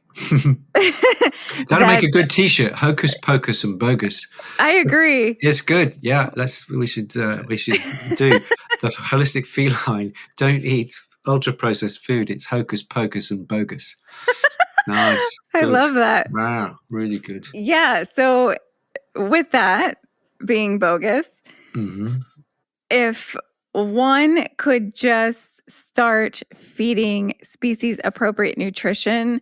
That'll make a good t-shirt. Hocus pocus and bogus. I agree. It's good. Yeah, we should do the holistic feline. Don't eat ultra processed food. It's hocus pocus and bogus. Nice. I love that. Wow, really good. Yeah. So with that being bogus, if one could just start feeding species appropriate nutrition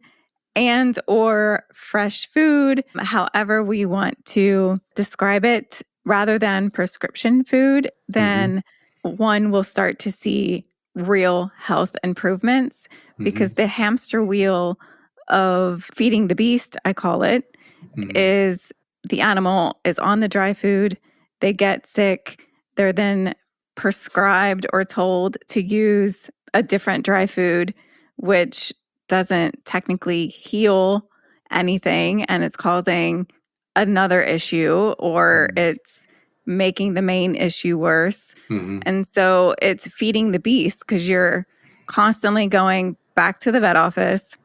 and or fresh food, however we want to describe it, rather than prescription food, then one will start to see real health improvements, because the hamster wheel of feeding the beast, I call it, is the animal is on the dry food, they get sick, they're then prescribed or told to use a different dry food, which doesn't technically heal anything, and it's causing another issue, or it's making the main issue worse. And so it's feeding the beast, because you're constantly going back to the vet office,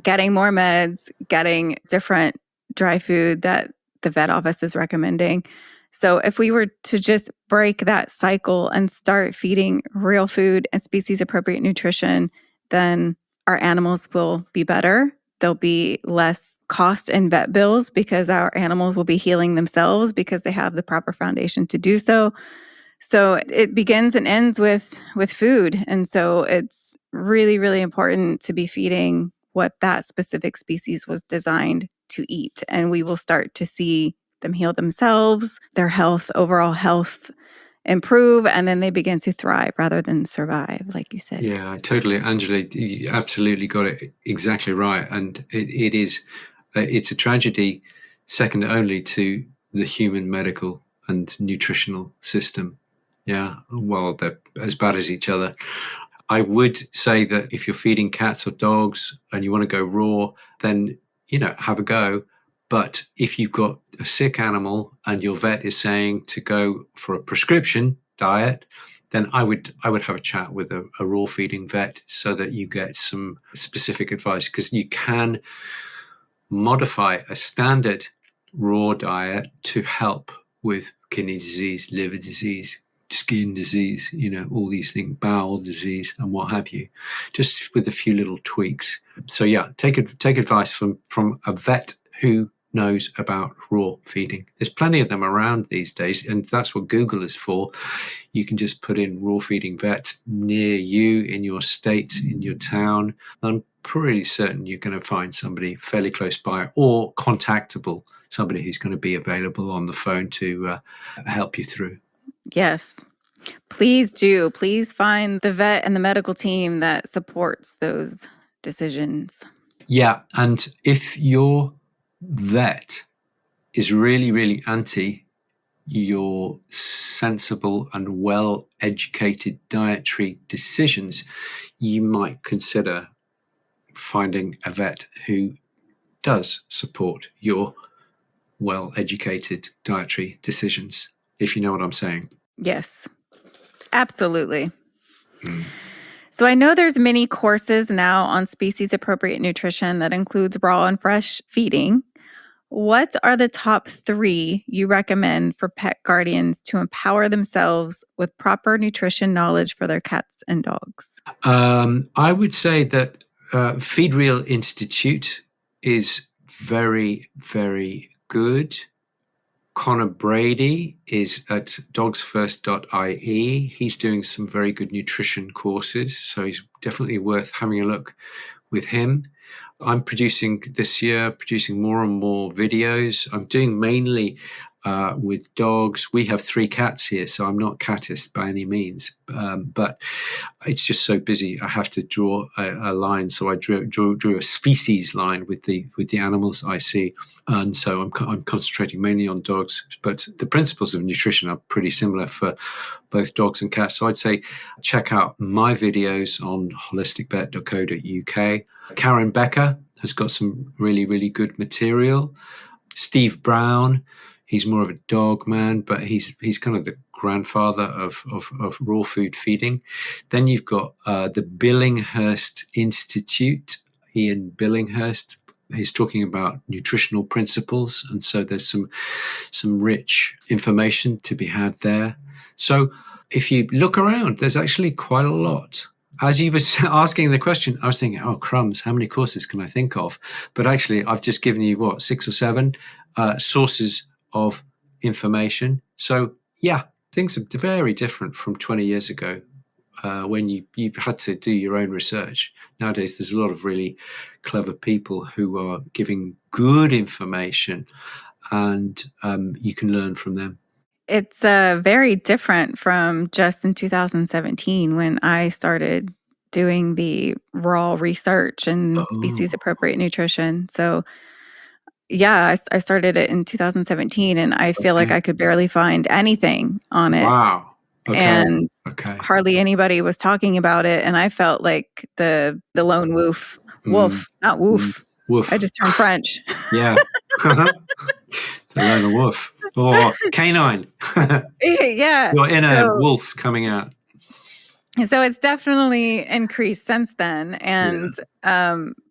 getting more meds, getting different dry food that the vet office is recommending. So if we were to just break that cycle and start feeding real food and species appropriate nutrition, then our animals will be better. There'll be less cost in vet bills, because our animals will be healing themselves because they have the proper foundation to do so. So it begins and ends with food. And so it's really, really important to be feeding what that specific species was designed to eat. And we will start to see them heal themselves, their health, overall health improve, and then they begin to thrive rather than survive, like you said. Yeah, totally. Angela, you absolutely got it exactly right. And it's a tragedy second only to the human medical and nutritional system. Yeah, well, they're as bad as each other. I would say that if you're feeding cats or dogs and you want to go raw, then, have a go. But if you've got a sick animal and your vet is saying to go for a prescription diet, then I would have a chat with a raw feeding vet so that you get some specific advice, because you can modify a standard raw diet to help with kidney disease, liver disease, skin disease, all these things, bowel disease and what have you, just with a few little tweaks. So yeah, take advice from a vet who knows about raw feeding. There's plenty of them around these days, and that's what Google is for. You can just put in raw feeding vet near you, in your state, in your town. I'm pretty certain you're going to find somebody fairly close by or contactable somebody who's going to be available on the phone to help you through. Yes. Please do. Please find the vet and the medical team that supports those decisions. Yeah. And if your vet is really, really anti your sensible and well-educated dietary decisions, you might consider finding a vet who does support your well-educated dietary decisions, if you know what I'm saying. Yes, absolutely. So I know there's many courses now on species-appropriate nutrition that includes raw and fresh feeding. What are the top 3 you recommend for pet guardians to empower themselves with proper nutrition knowledge for their cats and dogs? I would say that Feed Real Institute is very, very good. Connor Brady is at dogsfirst.ie. He's doing some very good nutrition courses, so he's definitely worth having a look with him. I'm producing more and more videos. I'm doing mainly with dogs. We have 3 cats here, so I'm not catist by any means, but it's just so busy. I have to draw a line, so I drew a species line with the animals I see, and so I'm concentrating mainly on dogs. But the principles of nutrition are pretty similar for both dogs and cats. So I'd say check out my videos on holisticvet.co.uk. Karen Becker has got some really, really good material. Steve Brown, he's more of a dog man, but he's kind of the grandfather of raw food feeding. Then you've got the Billinghurst Institute. Ian Billinghurst, he's talking about nutritional principles, and so there's some rich information to be had there. So if you look around, there's actually quite a lot. As you were asking the question, I was thinking, oh, crumbs, how many courses can I think of? But actually, I've just given you, 6 or 7 sources of information. So, yeah, things are very different from 20 years ago when you had to do your own research. Nowadays, there's a lot of really clever people who are giving good information, and you can learn from them. It's very different from just in 2017 when I started doing the raw research and species appropriate nutrition. So, yeah, I started it in 2017, and I feel like I could barely find anything on it. Wow. Okay. And hardly anybody was talking about it. And I felt like the lone wolf, not woof. Woof. I just turned French. Yeah. The lone wolf. Or canine. Yeah. Your inner wolf coming out. So it's definitely increased since then. And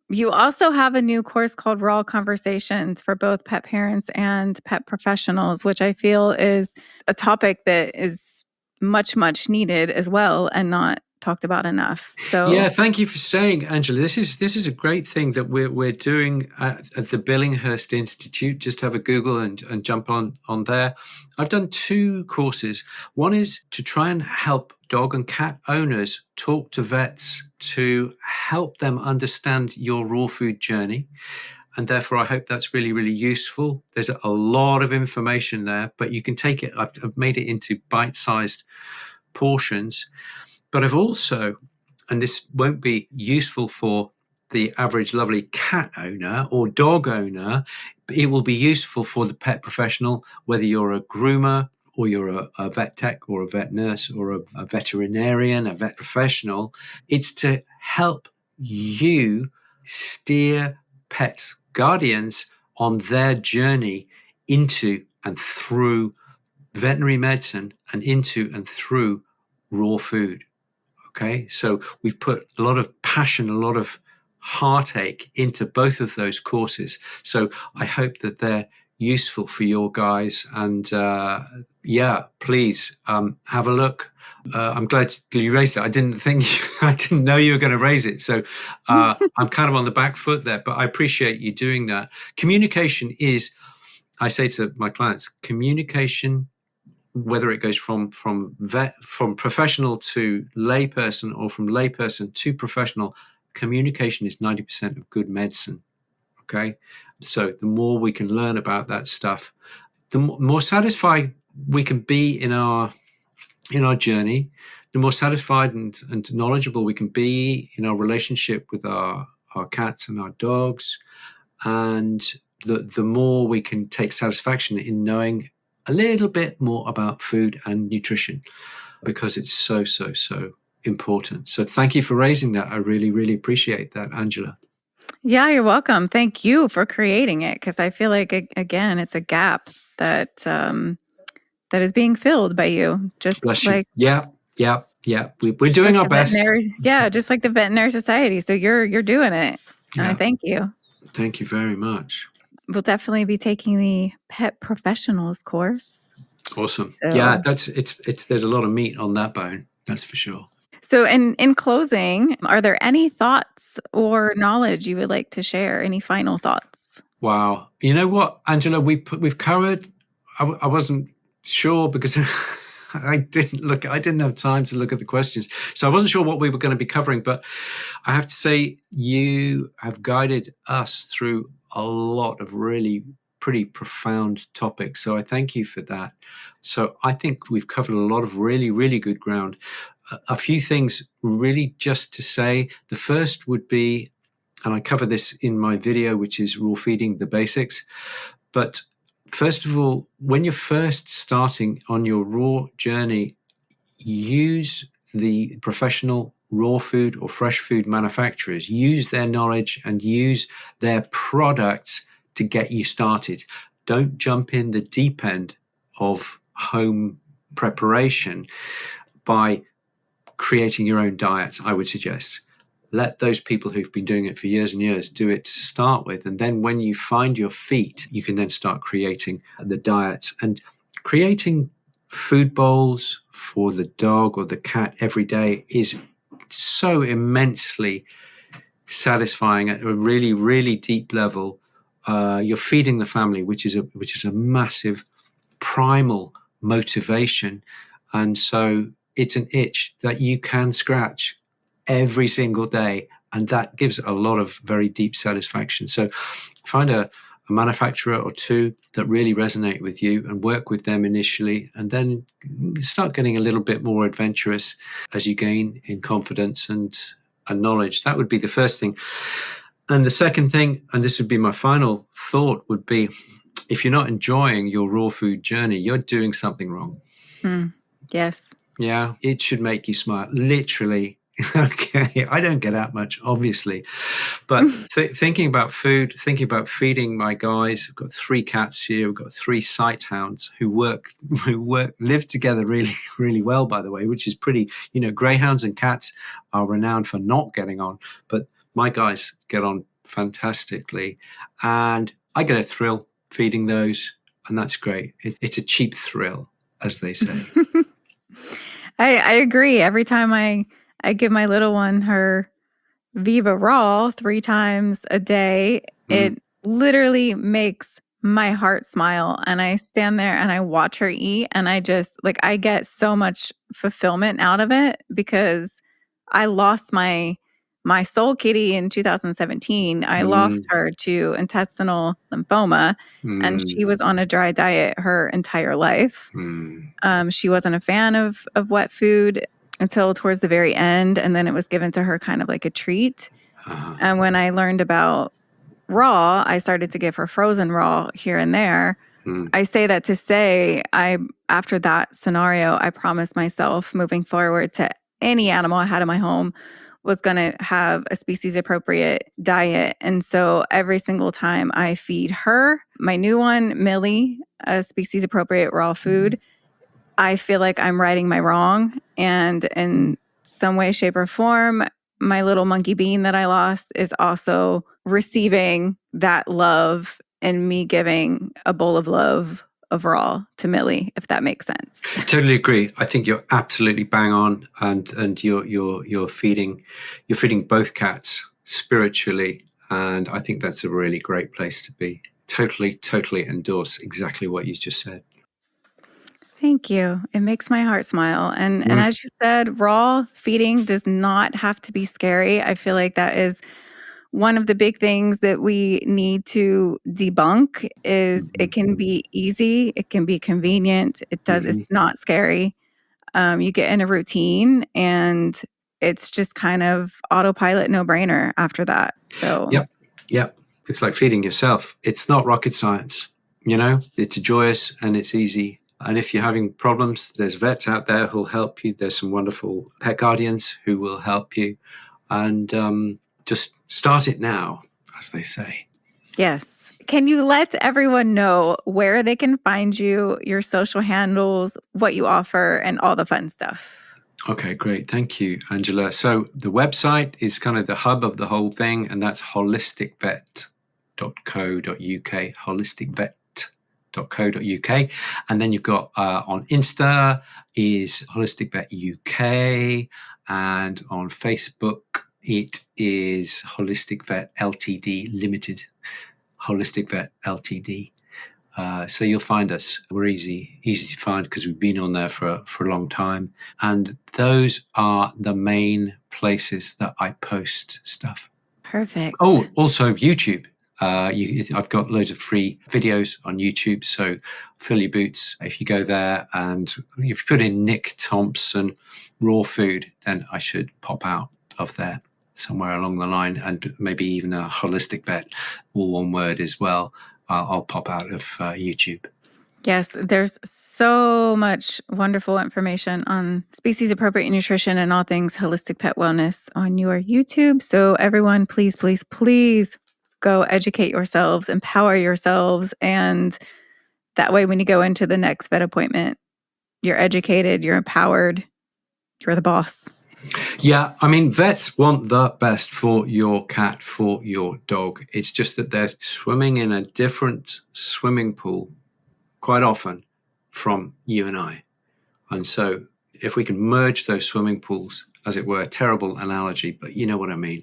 you also have a new course called Raw Conversations for both pet parents and pet professionals, which I feel is a topic that is much, much needed as well and not talked about enough. So yeah, thank you for saying, Angela. This is a great thing that we're doing at the Billinghurst Institute. Just have a Google and jump on there. I've done 2 courses. One is to try and help dog and cat owners talk to vets to help them understand your raw food journey. And therefore, I hope that's really, really useful. There's a lot of information there, but you can take it. I've made it into bite-sized portions. But I've also, and this won't be useful for the average lovely cat owner or dog owner, but it will be useful for the pet professional, whether you're a groomer or you're a vet tech or a vet nurse or a veterinarian, a vet professional. It's to help you steer pet guardians on their journey into and through veterinary medicine and into and through raw food. Okay, so we've put a lot of passion, a lot of heartache into both of those courses. So I hope that they're useful for your guys. And please have a look. I'm glad you raised it. I didn't know you were going to raise it. So I'm kind of on the back foot there, but I appreciate you doing that. Communication is, I say to my clients, communication, whether it goes from professional to layperson or from layperson to professional, communication is 90% of good medicine. Okay. So the more we can learn about that stuff, the more satisfied we can be in our journey, the more satisfied and knowledgeable we can be in our relationship with our cats and our dogs. And the more we can take satisfaction in knowing a little bit more about food and nutrition, because it's so, so, so important. So thank you for raising that. I really, really appreciate that, Angela. Yeah, you're welcome. Thank you for creating it, because I feel like, again, it's a gap that that is being filled by you. Just Bless you. like Yeah. We're just doing like our the best. veterinary, yeah, just like the veterinary society. So you're doing it, and I Yeah. thank you. Thank you very much. We'll definitely be taking the pet professionals course. Awesome. Yeah, So, it's there's a lot of meat on that bone. That's for sure. so in closing, are there any thoughts or knowledge you would like to share? Any final thoughts? Wow. You know what, Angela, we've covered. I wasn't sure because I didn't have time to look at the questions, so I wasn't sure what we were going to be covering. But I have to say, you have guided us through a lot of really pretty profound topics. So I thank you for that. So I think we've covered a lot of really, really good ground. A few things really just to say. The first would be, and I cover this in my video, which is raw feeding, the basics. But first of all, when you're first starting on your raw journey, use the professional raw food or fresh food manufacturers, use their knowledge and use their products to get you started. Don't jump in the deep end of home preparation by creating your own diet, I would suggest. Let those people who've been doing it for years and years do it to start with. And then when you find your feet, you can then start creating the diets and creating food bowls for the dog or the cat every day is so immensely satisfying at a really, really deep level. You're feeding the family, which is a massive primal motivation. And so it's an itch that you can scratch every single day. And that gives a lot of very deep satisfaction. So find a manufacturer or two that really resonate with you and work with them initially, and then start getting a little bit more adventurous as you gain in confidence and knowledge. That would be the first thing. And the second thing, and this would be my final thought, would be, if you're not enjoying your raw food journey, you're doing something wrong. Yes. Yeah, it should make you smile. Literally. Okay, I don't get out much, obviously, but thinking about food, thinking about feeding my guys. We've got 3 cats here. We've got 3 sight hounds who live together really, really well, by the way, which is pretty. Greyhounds and cats are renowned for not getting on, but my guys get on fantastically, and I get a thrill feeding those, and that's great. It's a cheap thrill, as they say. I agree. Every time I give my little one her Viva Raw 3 times a day, it literally makes my heart smile. And I stand there and I watch her eat, and I just I get so much fulfillment out of it, because I lost my soul kitty in 2017. I lost her to intestinal lymphoma, and she was on a dry diet her entire life. She wasn't a fan of wet food until towards the very end, and then it was given to her kind of like a treat. And when I learned about raw, I started to give her frozen raw here and there. I say that to say, after that scenario, I promised myself moving forward to any animal I had in my home was going to have a species appropriate diet. And so every single time I feed her, my new one, Millie, a species appropriate raw food, I feel like I'm righting my wrong. And in some way, shape, or form, my little monkey bean that I lost is also receiving that love, and me giving a bowl of love of raw to Millie, if that makes sense. Totally agree. I think you're absolutely bang on, and you're feeding both cats spiritually, and I think that's a really great place to be. Totally endorse exactly what you just said. Thank you. It makes my heart smile. And as you said, raw feeding does not have to be scary. I feel like that is one of the big things that we need to debunk is it can be easy, it can be convenient, it's not scary. You get in a routine and it's just kind of autopilot, no brainer after that. So Yep. It's like feeding yourself. It's not rocket science. It's joyous and it's easy. And if you're having problems, there's vets out there who'll help you. There's some wonderful pet guardians who will help you. And just start it now, as they say. Yes. Can you let everyone know where they can find you, your social handles, what you offer, and all the fun stuff? Okay, great. Thank you, Angela. So the website is kind of the hub of the whole thing, and that's holisticvet.co.uk, holisticvet.co.uk. And then you've got on Insta is Holistic Vet UK, and on Facebook it is Holistic Vet Ltd Limited, Holistic Vet Ltd. So you'll find us. We're easy to find because we've been on there for a long time. And those are the main places that I post stuff. Perfect. Oh, also YouTube. I've got loads of free videos on YouTube. So fill your boots. If you go there and if you put in Nick Thompson raw food, then I should pop out of there somewhere along the line, and maybe even a Holistic Vet, all one word as well. I'll pop out of YouTube. Yes, there's so much wonderful information on species appropriate nutrition and all things holistic pet wellness on your YouTube. So everyone, please, please, please go educate yourselves, empower yourselves. And that way, when you go into the next vet appointment, you're educated, you're empowered, you're the boss. Yeah, I mean, vets want the best for your cat, for your dog. It's just that they're swimming in a different swimming pool quite often from you and I. And so if we can merge those swimming pools, as it were, terrible analogy, but you know what I mean.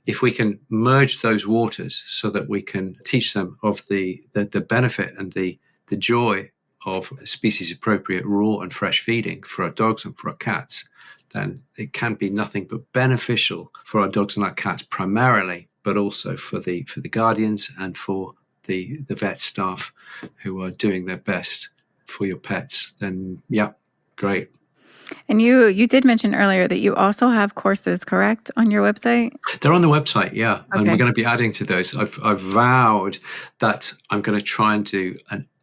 If we can merge those waters so that we can teach them of the benefit and the joy of species appropriate raw and fresh feeding for our dogs and for our cats, then it can be nothing but beneficial for our dogs and our cats primarily, but also for the guardians and for the vet staff who are doing their best for your pets. Then yeah, great. And you did mention earlier that you also have courses, correct, on your website? They're on the website, yeah. Okay. And we're going to be adding to those. I've vowed that I'm going to try and do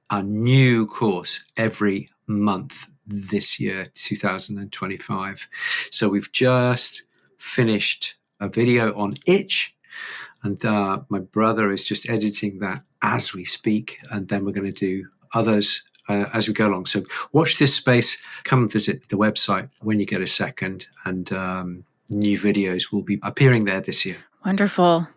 a new course every month this year, 2025. So we've just finished a video on itch, and my brother is just editing that as we speak. And then we're going to do others as we go along. So watch this space. Come and visit the website when you get a second, and new videos will be appearing there this year. Wonderful.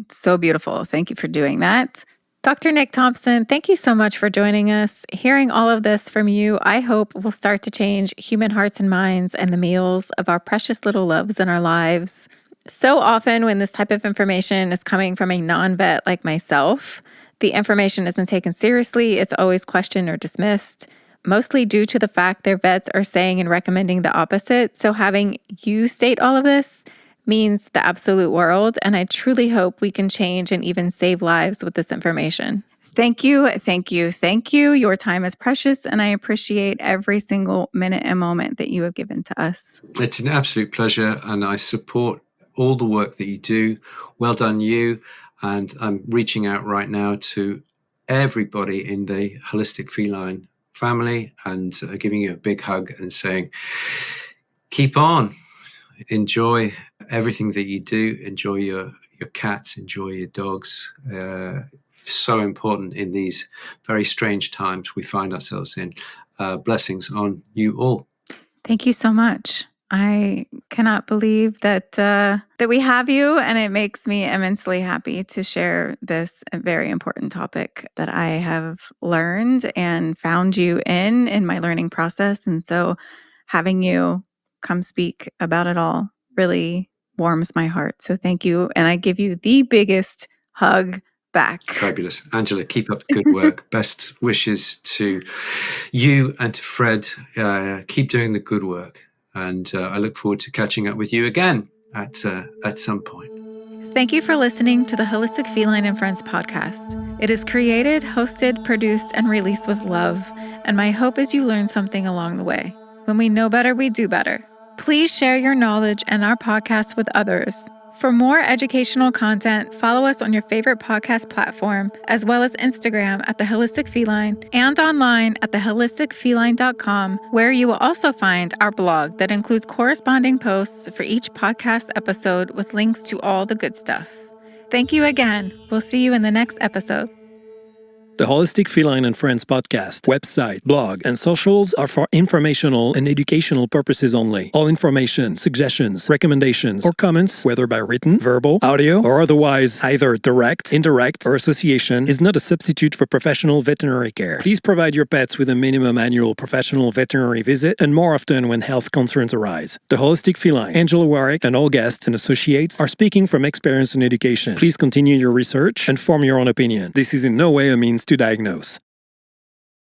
So beautiful. Thank you for doing that. Dr. Nick Thompson, thank you so much for joining us. Hearing all of this from you, I hope will start to change human hearts and minds and the meals of our precious little loves in our lives. So often when this type of information is coming from a non-vet like myself, the information isn't taken seriously. It's always questioned or dismissed, mostly due to the fact their vets are saying and recommending the opposite. So having you state all of this means the absolute world, and I truly hope we can change and even save lives with this information. Thank you, thank you, thank you. Your time is precious, and I appreciate every single minute and moment that you have given to us. It's an absolute pleasure, and I support all the work that you do. Well done, you. And I'm reaching out right now to everybody in the Holistic Feline family and giving you a big hug and saying, keep on. Enjoy everything that you do. Enjoy your cats. Enjoy your dogs. So important in these very strange times we find ourselves in. Blessings on you all. Thank you so much. I cannot believe that we have you, and it makes me immensely happy to share this very important topic that I have learned and found you in my learning process. And so having you come speak about it all really warms my heart. So thank you. And I give you the biggest hug back. Fabulous. Angela, keep up the good work. Best wishes to you and to Fred. Keep doing the good work. And I look forward to catching up with you again at some point. Thank you for listening to the Holistic Feline and Friends podcast. It is created, hosted, produced, and released with love, and my hope is you learn something along the way. When we know better, we do better. Please share your knowledge and our podcast with others. For more educational content, follow us on your favorite podcast platform, as well as Instagram at The Holistic Feline and online at theholisticfeline.com, where you will also find our blog that includes corresponding posts for each podcast episode with links to all the good stuff. Thank you again. We'll see you in the next episode. The Holistic Feline and Friends podcast, website, blog, and socials are for informational and educational purposes only. All information, suggestions, recommendations, or comments, whether by written, verbal, audio, or otherwise, either direct, indirect, or association, is not a substitute for professional veterinary care. Please provide your pets with a minimum annual professional veterinary visit, and more often when health concerns arise. The Holistic Feline, Angela Warwick, and all guests and associates are speaking from experience and education. Please continue your research and form your own opinion. This is in no way a means to diagnose.